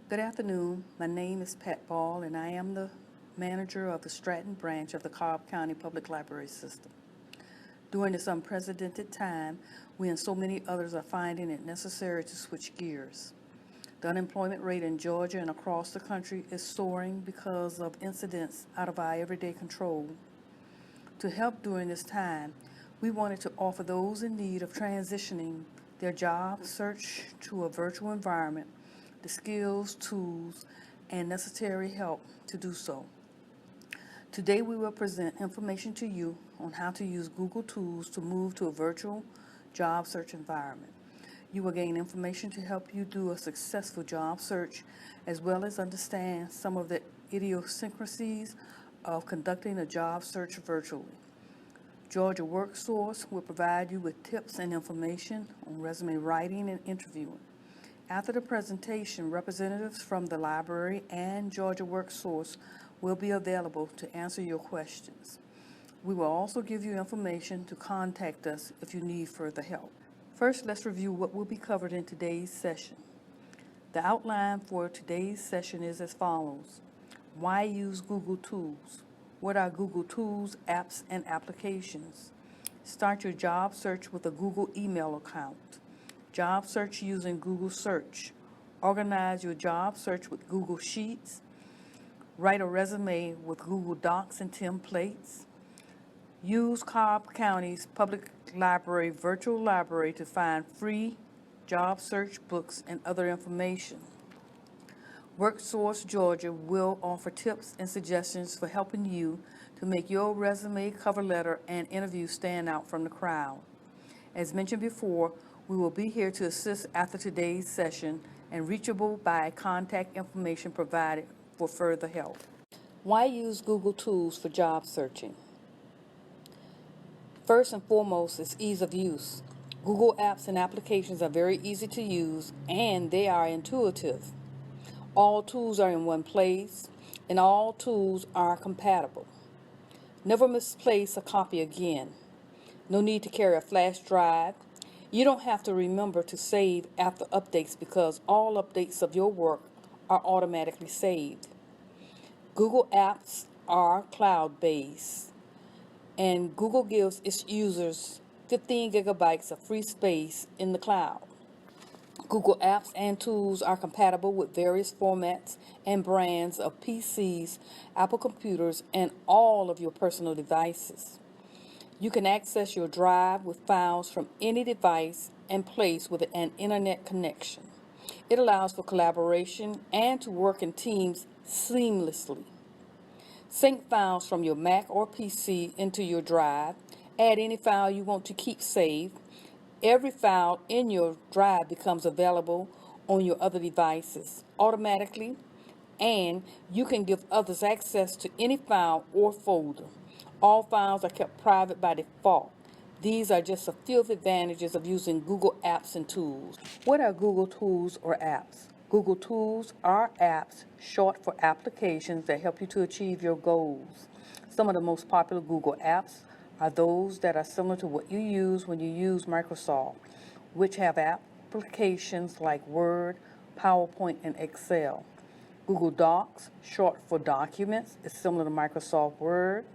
Good afternoon. My name is Pat Ball, and I am the manager of the Stratton branch of the Cobb County Public Library System. During this unprecedented time, we and so many others are finding it necessary to switch gears. The unemployment rate in Georgia and across the country is soaring because of incidents out of our everyday control. To help during this time, we wanted to offer those in need of transitioning their job search to a virtual environment the skills, tools, and necessary help to do so. Today we will present information to you on how to use Google tools to move to a virtual job search environment. You will gain information to help you do a successful job search, as well as understand some of the idiosyncrasies of conducting a job search virtually. Georgia WorkSource will provide you with tips and information on resume writing and interviewing. After the presentation, representatives from the library and Georgia WorkSource will be available to answer your questions. We will also give you information to contact us if you need further help. First, let's review what will be covered in today's session. The outline for today's session is as follows. Why use Google Tools? What are Google Tools, apps, and applications? Start your job search with a Google email account. Job search using Google Search. Organize your job search with Google Sheets. Write a resume with Google Docs and templates. Use Cobb County's Public Library Virtual Library to find free job search books and other information. WorkSource Georgia will offer tips and suggestions for helping you to make your resume, cover letter, and interview stand out from the crowd. As mentioned before, we will be here to assist after today's session and reachable by contact information provided for further help. Why use Google Tools for job searching? First and foremost is ease of use. Google apps and applications are very easy to use and they are intuitive. All tools are in one place and all tools are compatible. Never misplace a copy again. No need to carry a flash drive. You don't have to remember to save after updates because all updates of your work are automatically saved. Google Apps are cloud-based, and Google gives its users 15 gigabytes of free space in the cloud. Google Apps and tools are compatible with various formats and brands of PCs, Apple computers, and all of your personal devices. You can access your drive with files from any device and place with an internet connection. It allows for collaboration and to work in teams seamlessly. Sync files from your Mac or PC into your drive. Add any file you want to keep saved. Every file in your drive becomes available on your other devices automatically, and you can give others access to any file or folder. All files are kept private by default. These are just a few of the advantages of using Google Apps and Tools. What are Google Tools or apps? Google Tools are apps, short for applications that help you to achieve your goals. Some of the most popular Google apps are those that are similar to what you use when you use Microsoft, which have applications like Word, PowerPoint, and Excel. Google Docs, short for documents, is similar to Microsoft Word.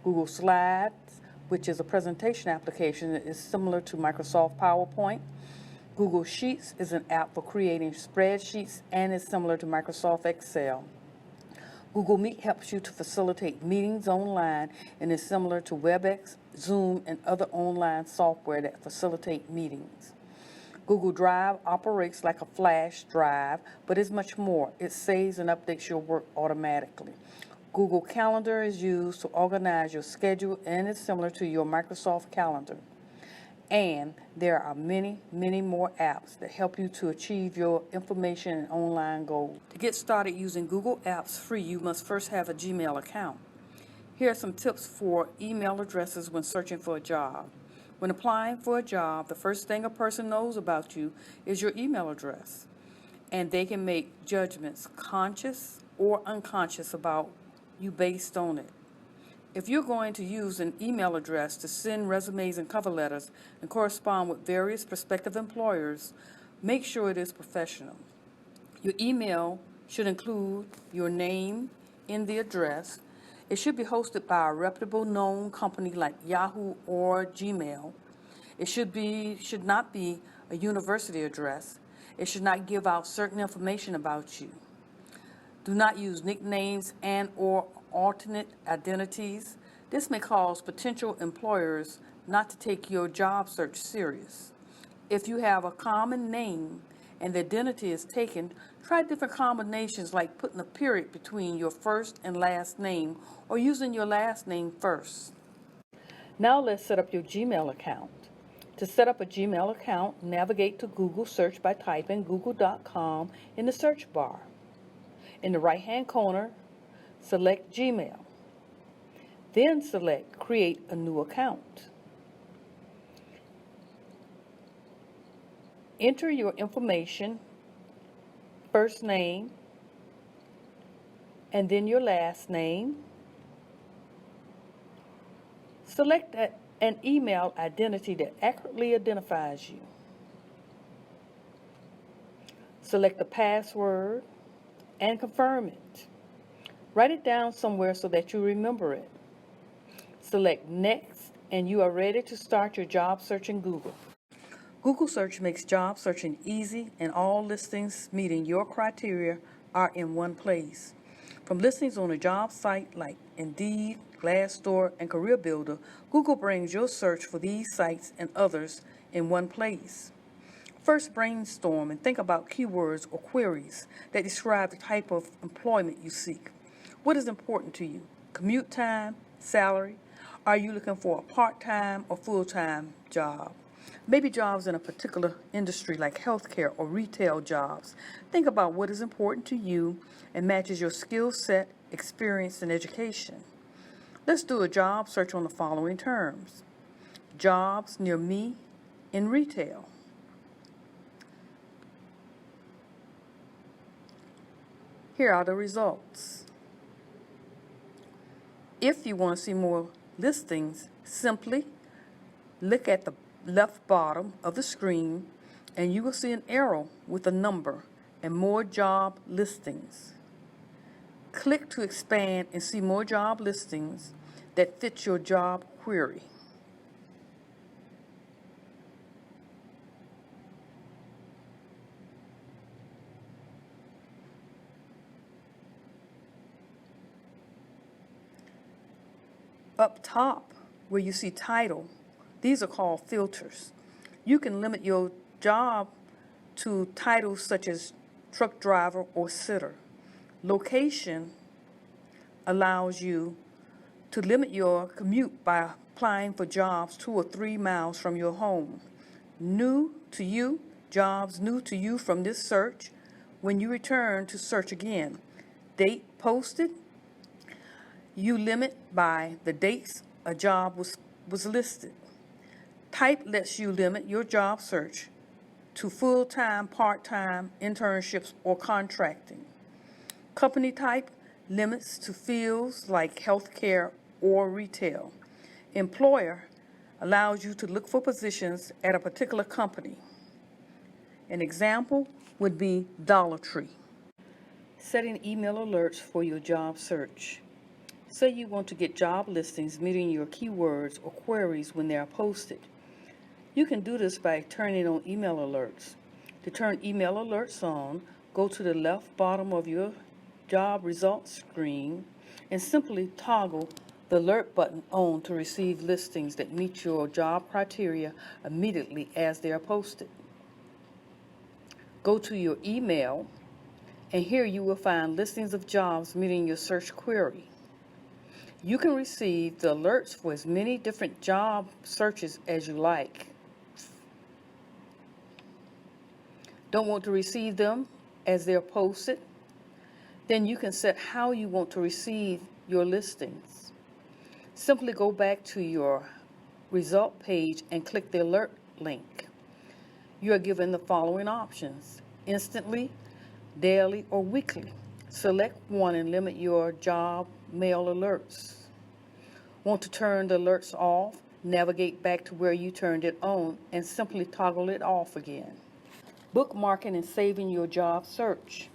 Google Slides, which is a presentation application, is similar to Microsoft PowerPoint. Google Sheets is an app for creating spreadsheets and is similar to Microsoft Excel. Google Meet helps you to facilitate meetings online and is similar to WebEx, Zoom, and other online software that facilitate meetings. Google Drive operates like a flash drive, but is much more. It saves and updates your work automatically. Google Calendar is used to organize your schedule and is similar to your Microsoft Calendar. And there are many, many more apps that help you to achieve your information and online goals. To get started using Google Apps free, you must first have a Gmail account. Here are some tips for email addresses when searching for a job. When applying for a job, the first thing a person knows about you is your email address, and they can make judgments, conscious or unconscious, about you based on it. If you're going to use an email address to send resumes and cover letters and correspond with various prospective employers, make sure it is professional. Your email should include your name in the address. It should be hosted by a reputable known company like Yahoo or Gmail. It should not be a university address. It should not give out certain information about you. Do not use nicknames and or alternate identities. This may cause potential employers not to take your job search serious. If you have a common name and the identity is taken, try different combinations like putting a period between your first and last name or using your last name first. Now let's set up your Gmail account. To set up a Gmail account, navigate to Google search by typing google.com in the search bar. In the right-hand corner, select Gmail. Then select Create a New Account. Enter your information, first name, and then your last name. Select an email identity that accurately identifies you. Select the password and confirm it. Write it down somewhere so that you remember it. Select Next, and you are ready to start your job search in Google. Google search makes job searching easy, and all listings meeting your criteria are in one place. From listings on a job site like Indeed, Glassdoor, and Career Builder, Google brings your search for these sites and others in one place. First, brainstorm and think about keywords or queries that describe the type of employment you seek. What is important to you? Commute time, salary? Are you looking for a part-time or full-time job? Maybe jobs in a particular industry like healthcare or retail jobs. Think about what is important to you and matches your skill set, experience, and education. Let's do a job search on the following terms. Jobs near me in retail. Here are the results. If you want to see more listings, simply look at the left bottom of the screen and you will see an arrow with a number and more job listings. Click to expand and see more job listings that fit your job query. Up top, where you see title, these are called filters. You can limit your job to titles such as truck driver or sitter. Location allows you to limit your commute by applying for jobs 2 or 3 miles from your home. New to you, jobs new to you from this search when you return to search again. Date posted, you limit by the dates a job was listed. Type lets you limit your job search to full-time, part-time, internships, or contracting. Company type limits to fields like healthcare or retail. Employer allows you to look for positions at a particular company. An example would be Dollar Tree. Setting email alerts for your job search. Say you want to get job listings meeting your keywords or queries when they are posted. You can do this by turning on email alerts. To turn email alerts on, go to the left bottom of your job results screen and simply toggle the alert button on to receive listings that meet your job criteria immediately as they are posted. Go to your email, and here you will find listings of jobs meeting your search query. You can receive the alerts for as many different job searches as you like. Don't want to receive them as they're posted? Then you can set how you want to receive your listings. Simply go back to your result page and click the alert link. You are given the following options: instantly, daily, or weekly. Select one and limit your job mail alerts. Want to turn the alerts off? Navigate back to where you turned it on and simply toggle it off again. Bookmarking and saving your job search.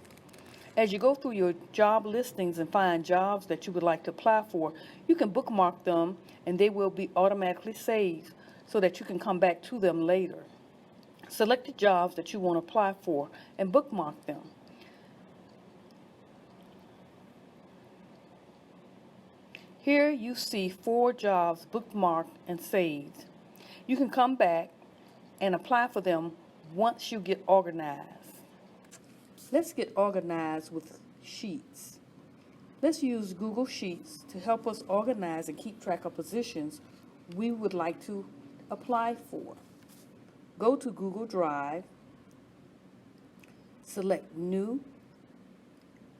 As you go through your job listings and find jobs that you would like to apply for, you can bookmark them and they will be automatically saved so that you can come back to them later. Select the jobs that you want to apply for and bookmark them. Here you see 4 jobs bookmarked and saved. You can come back and apply for them once you get organized. Let's get organized with sheets. Let's use Google Sheets to help us organize and keep track of positions we would like to apply for. Go to Google Drive, select New,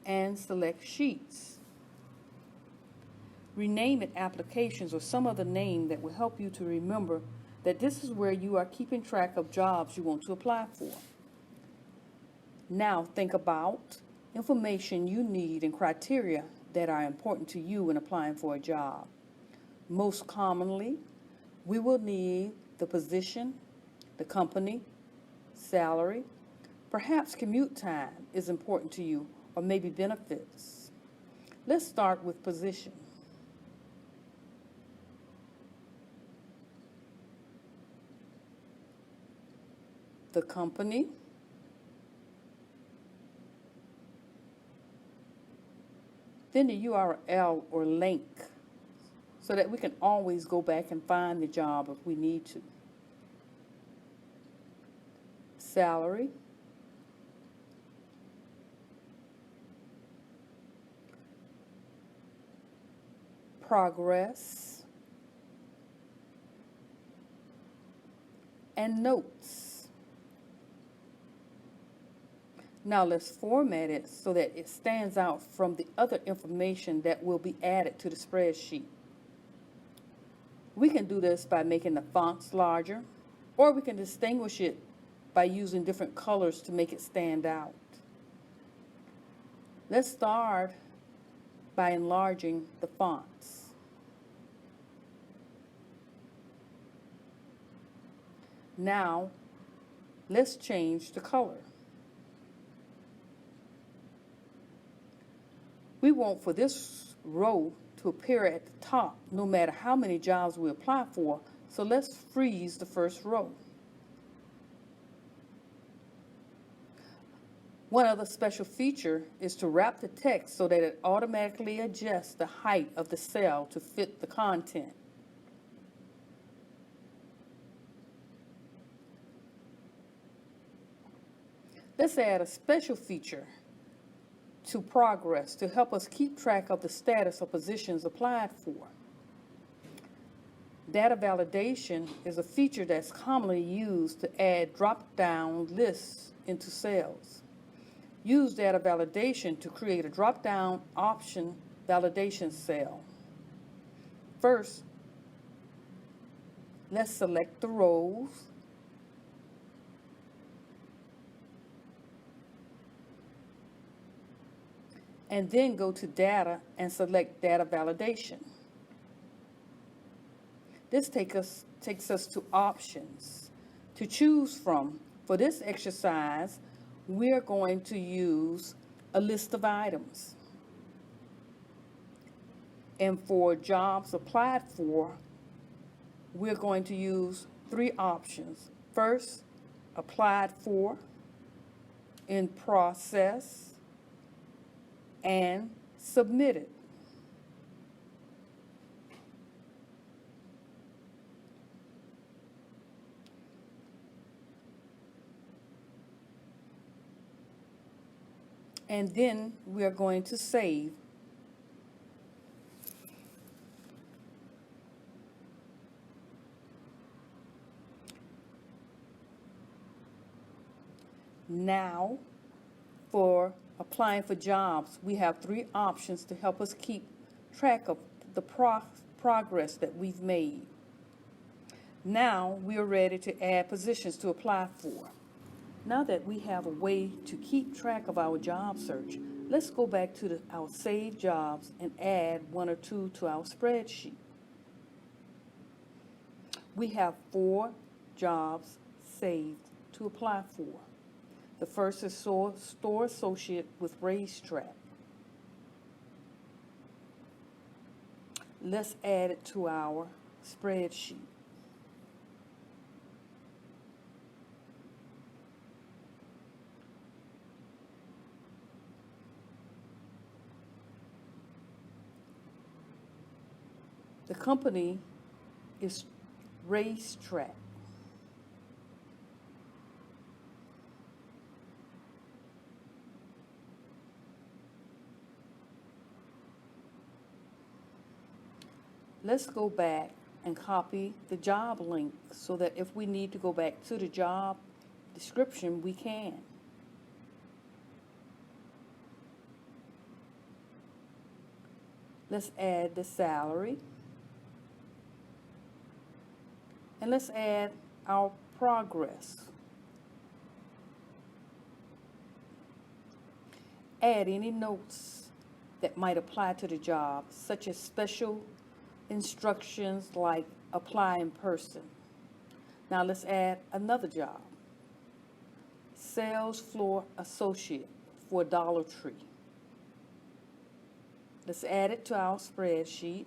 and select Sheets. Rename it Applications or some other name that will help you to remember that this is where you are keeping track of jobs you want to apply for. Now think about information you need and criteria that are important to you when applying for a job. Most commonly, we will need the position, the company, salary, perhaps commute time is important to you, or maybe benefits. Let's start with position. The company, then the URL or link so that we can always go back and find the job if we need to. Salary, progress, and notes. Now let's format it so that it stands out from the other information that will be added to the spreadsheet. We can do this by making the fonts larger, or we can distinguish it by using different colors to make it stand out. Let's start by enlarging the fonts. Now, let's change the color. We want for this row to appear at the top no matter how many jobs we apply for, so let's freeze the first row. One other special feature is to wrap the text so that it automatically adjusts the height of the cell to fit the content. Let's add a special feature to progress to help us keep track of the status of positions applied for. Data validation is a feature that's commonly used to add drop-down lists into cells. Use data validation to create a drop-down option validation cell. First, let's select the rows and then go to Data and select Data Validation. This takes us to Options to choose from. For this exercise, we're going to use a list of items. And for jobs applied for, we're going to use 3 options. First, applied for, in process, and submitted. And then we are going to save. Now, for applying for jobs, we have 3 options to help us keep track of the progress that we've made. Now we are ready to add positions to apply for. Now that we have a way to keep track of our job search, let's go back to our saved jobs and add 1 or 2 to our spreadsheet. We have 4 jobs saved to apply for. The first is store associate with racetrack. Let's add it to our spreadsheet. The company is racetrack. Let's go back and copy the job link so that if we need to go back to the job description, we can. Let's add the salary. And let's add our progress. Add any notes that might apply to the job, such as special instructions like apply in person. Now let's add another job. Sales floor associate for Dollar Tree. Let's add it to our spreadsheet.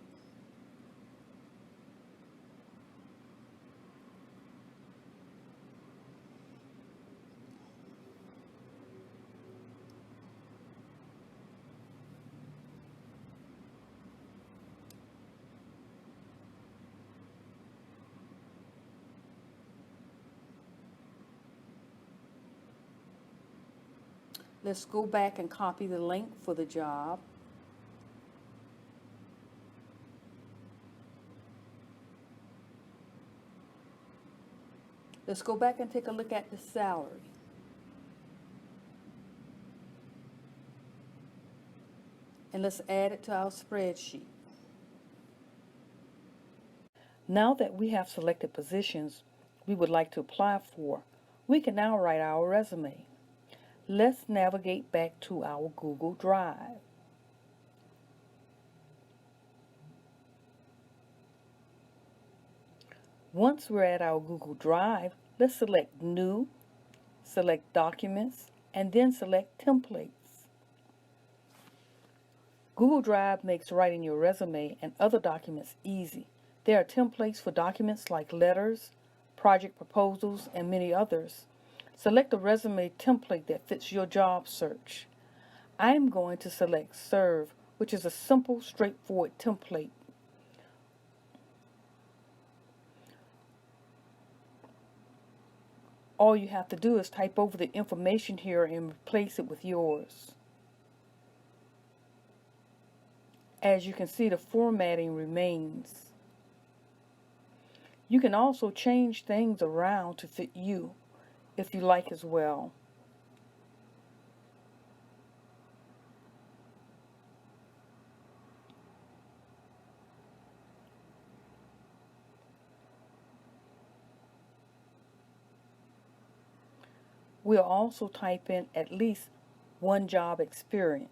Let's go back and copy the link for the job. Let's go back and take a look at the salary. And let's add it to our spreadsheet. Now that we have selected positions we would like to apply for, we can now write our resume. Let's navigate back to our Google Drive. Once we're at our Google Drive, let's select New, select Documents, and then select Templates. Google Drive makes writing your resume and other documents easy. There are templates for documents like letters, project proposals, and many others. Select a resume template that fits your job search. I am going to select Serve, which is a simple, straightforward template. All you have to do is type over the information here and replace it with yours. As you can see, the formatting remains. You can also change things around to fit you if you like as well. We'll also type in at least one job experience.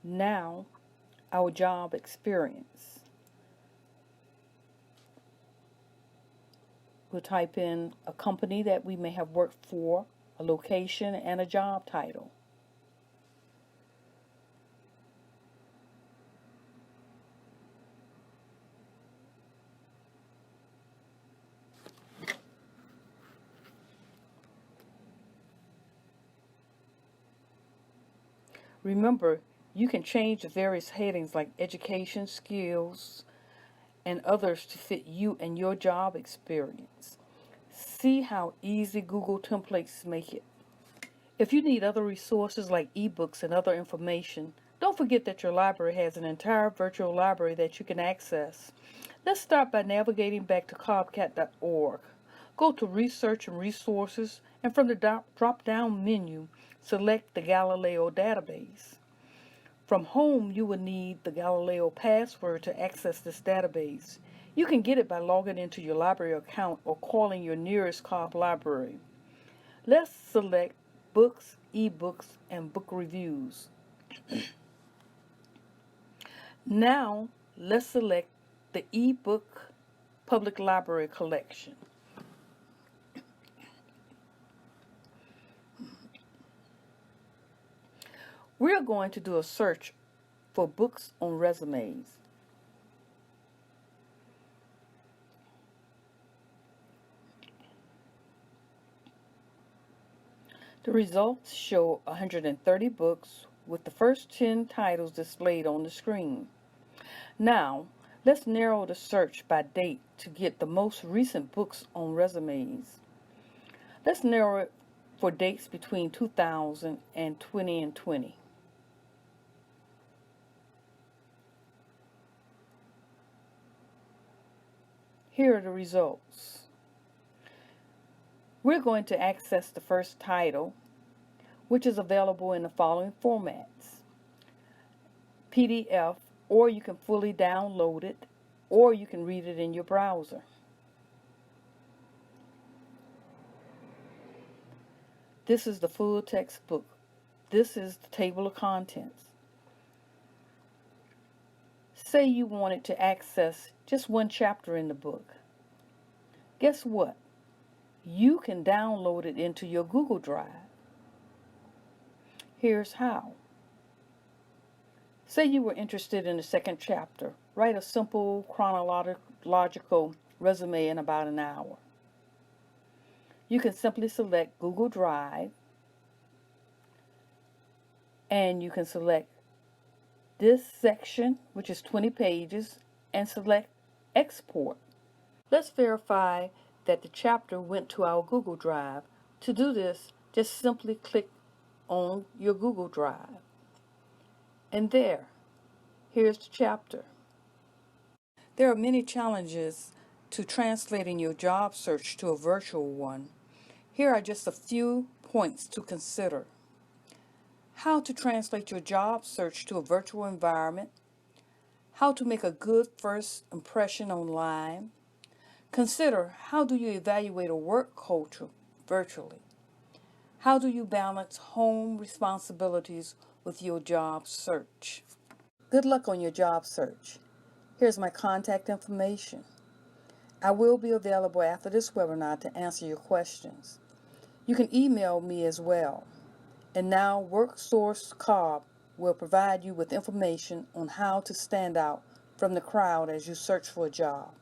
Now, our job experience. We'll type in a company that we may have worked for, a location, and a job title. Remember, you can change the various headings like education, skills, and others to fit you and your job experience. See how easy Google Templates make it. If you need other resources like ebooks and other information, Don't forget that your library has an entire virtual library that you can access. Let's start by navigating back to cobbcat.org. Go to Research and Resources, and from the drop-down menu, select the Galileo database. From home, you will need the Galileo password to access this database. You can get it by logging into your library account or calling your nearest Cobb library. Let's select Books, eBooks, and Book Reviews. Now, let's select the eBook Public Library Collection. We're going to do a search for books on resumes. The results show 130 books with the first 10 titles displayed on the screen. Now, let's narrow the search by date to get the most recent books on resumes. Let's narrow it for dates between 2000 and 2020. Here are the results. We're going to access the first title, which is available in the following formats: PDF, or you can fully download it, or you can read it in your browser. This is the full text book. This is the table of contents. Say you wanted to access just one chapter in the book. Guess what? You can download it into your Google Drive. Here's how. Say you were interested in the second chapter. Write a simple chronological resume in about an hour. You can simply select Google Drive, and you can select this section, which is 20 pages, and select Export. Let's verify that the chapter went to our Google Drive. To do this, just simply click on your Google Drive. And here's the chapter. There are many challenges to translating your job search to a virtual one. Here are just a few points to consider. How to translate your job search to a virtual environment. How to make a good first impression online. Consider, how do you evaluate a work culture virtually? How do you balance home responsibilities with your job search? Good luck on your job search. Here's my contact information. I will be available after this webinar to answer your questions. You can email me as well. And now WorkSource Cobb will provide you with information on how to stand out from the crowd as you search for a job.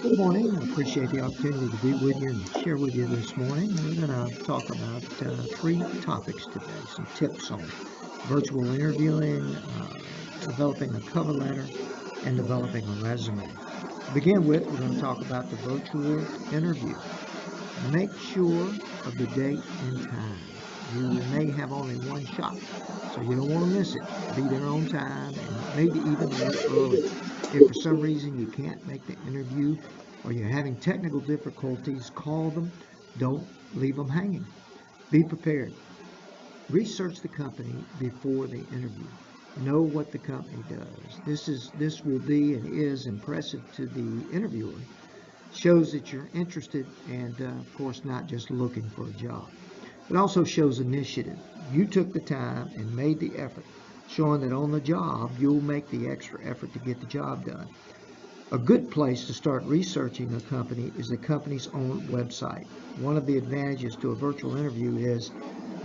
Good morning. I appreciate the opportunity to be with you and share with you this morning. We're going to talk about 3 topics today, some tips on virtual interviewing, developing a cover letter, and developing a resume. To begin with, we're going to talk about the virtual interview. Make sure of the date and time. You may have only one shot, so you don't want to miss it. Be there on time and maybe even a little early. If for some reason you can't make the interview or you're having technical difficulties, call them. Don't leave them hanging. Be prepared. Research the company before the interview. Know what the company does. This will be and is impressive to the interviewer. Shows that you're interested and, of course, not just looking for a job. It also shows initiative. You took the time and made the effort, showing that on the job, you'll make the extra effort to get the job done. A good place to start researching a company is the company's own website. One of the advantages to a virtual interview is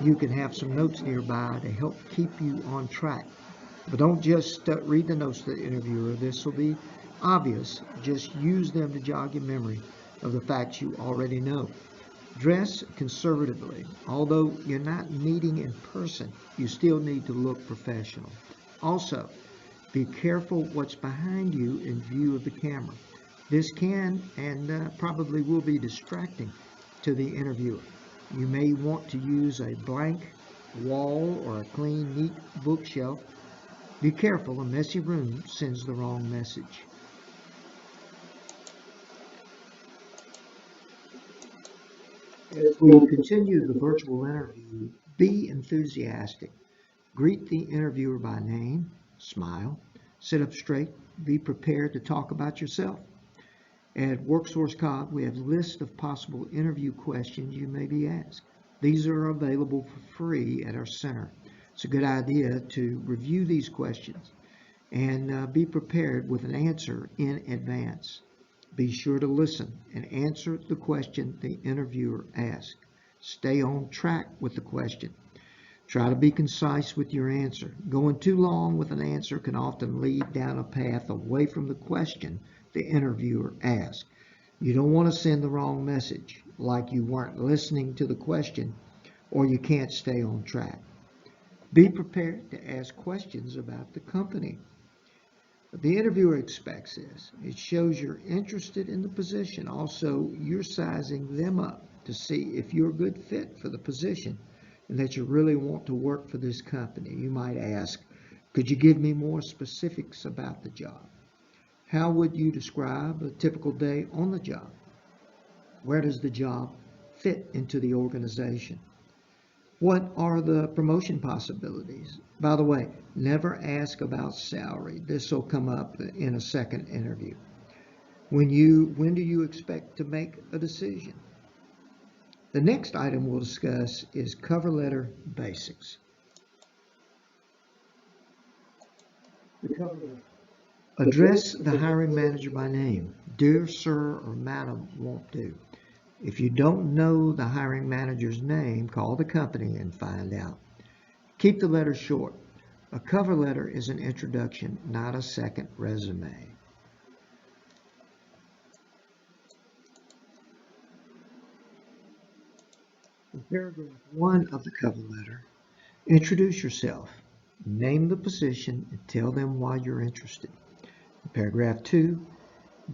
you can have some notes nearby to help keep you on track. But don't just read the notes of the interviewer. This will be obvious. Just use them to jog your memory of the facts you already know. Dress conservatively. Although you're not meeting in person, you still need to look professional. Also, Be careful what's behind you in view of the camera. This can and probably will be distracting to the interviewer. You may want to use a blank wall or a clean, neat bookshelf. Be careful, a messy room sends the wrong message. As we continue the virtual interview, be enthusiastic. Greet the interviewer by name, smile, sit up straight, be prepared to talk about yourself. At WorkSource Cobb, we have a list of possible interview questions you may be asked. These are available for free at our center. It's a good idea to review these questions and be prepared with an answer in advance. Be sure to listen and answer the question the interviewer asks. Stay on track with the question. Try to be concise with your answer. Going too long with an answer can often lead down a path away from the question the interviewer asked. You don't want to send the wrong message, like you weren't listening to the question or you can't stay on track. Be prepared to ask questions about the company. The interviewer expects this. It shows you're interested in the position. Also, you're sizing them up to see if you're a good fit for the position and that you really want to work for this company. You might ask, could you give me more specifics about the job? How would you describe a typical day on the job? Where does the job fit into the organization? What are the promotion possibilities? By the way, never ask about salary. This will come up in a second interview. When do you expect to make a decision? The next item we'll discuss is cover letter basics. The cover letter. Address the hiring manager by name. Dear sir or madam won't do. If you don't know the hiring manager's name, call the company and find out. Keep the letter short. A cover letter is an introduction, not a second resume. In paragraph 1 of the cover letter, introduce yourself. Name the position and tell them why you're interested. In paragraph 2,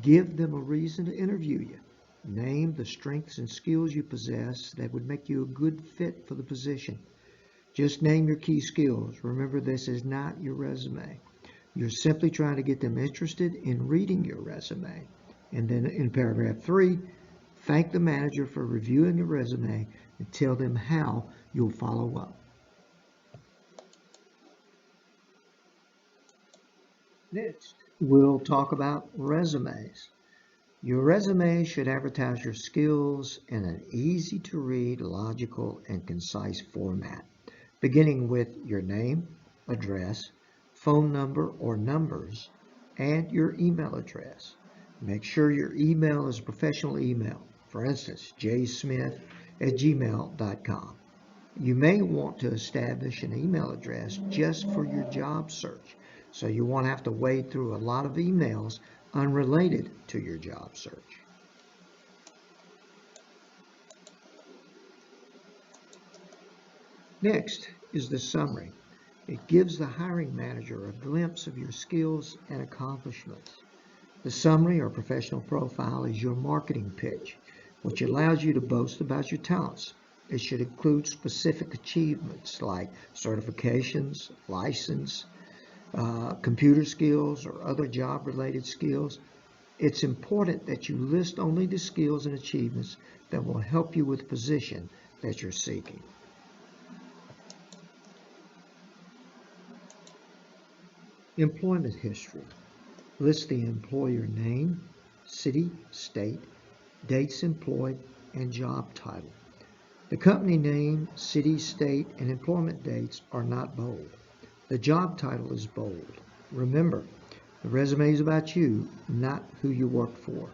give them a reason to interview you. Name the strengths and skills you possess that would make you a good fit for the position. Just name your key skills. Remember, this is not your resume. You're simply trying to get them interested in reading your resume. And then in paragraph 3, thank the manager for reviewing your resume and tell them how you'll follow up. Next, we'll talk about resumes. Your resume should advertise your skills in an easy-to-read, logical, and concise format, beginning with your name, address, phone number or numbers, and your email address. Make sure your email is a professional email, for instance, jsmith@gmail.com. You may want to establish an email address just for your job search, so you won't have to wade through a lot of emails unrelated to your job search. Next is the summary. It gives the hiring manager a glimpse of your skills and accomplishments. The summary or professional profile is your marketing pitch, which allows you to boast about your talents. It should include specific achievements like certifications, license, computer skills, or other job-related skills. It's important that you list only the skills and achievements that will help you with the position that you're seeking. Employment history. List the employer name, city, state, dates employed, and job title. The company name, city, state, and employment dates are not bold. The job title is bold. Remember, the resume is about you, not who you work for.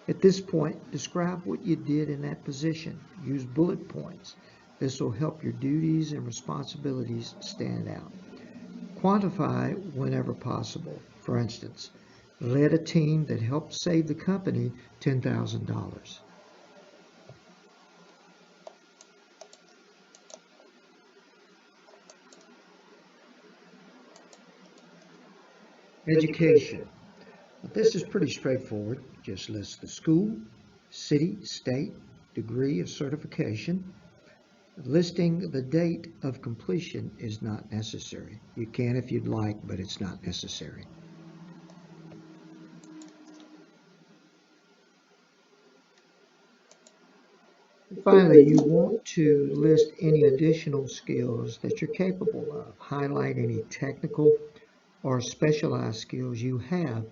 At this point, describe what you did in that position. Use bullet points. This will help your duties and responsibilities stand out. Quantify whenever possible. For instance, led a team that helped save the company $10,000. Education. This is pretty straightforward. Just list the school, city, state, degree of certification. Listing the date of completion is not necessary. You can if you'd like, but it's not necessary. Finally, you want to list any additional skills that you're capable of. Highlight any technical or specialized skills you have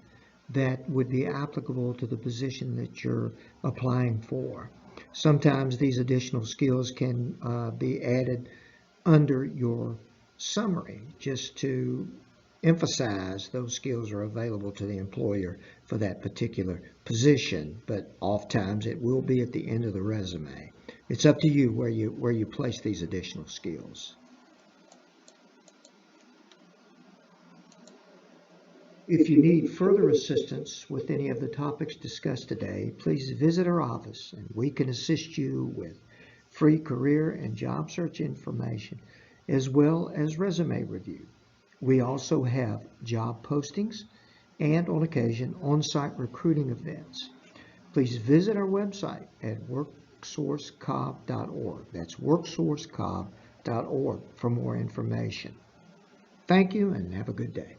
that would be applicable to the position that you're applying for. Sometimes these additional skills can be added under your summary just to emphasize those skills are available to the employer for that particular position, but oftentimes it will be at the end of the resume. It's up to you where you place these additional skills. If you need further assistance with any of the topics discussed today, please visit our office and we can assist you with free career and job search information as well as resume review. We also have job postings and on occasion on-site recruiting events. Please visit our website at worksourcecobb.org. That's worksourcecobb.org for more information. Thank you and have a good day.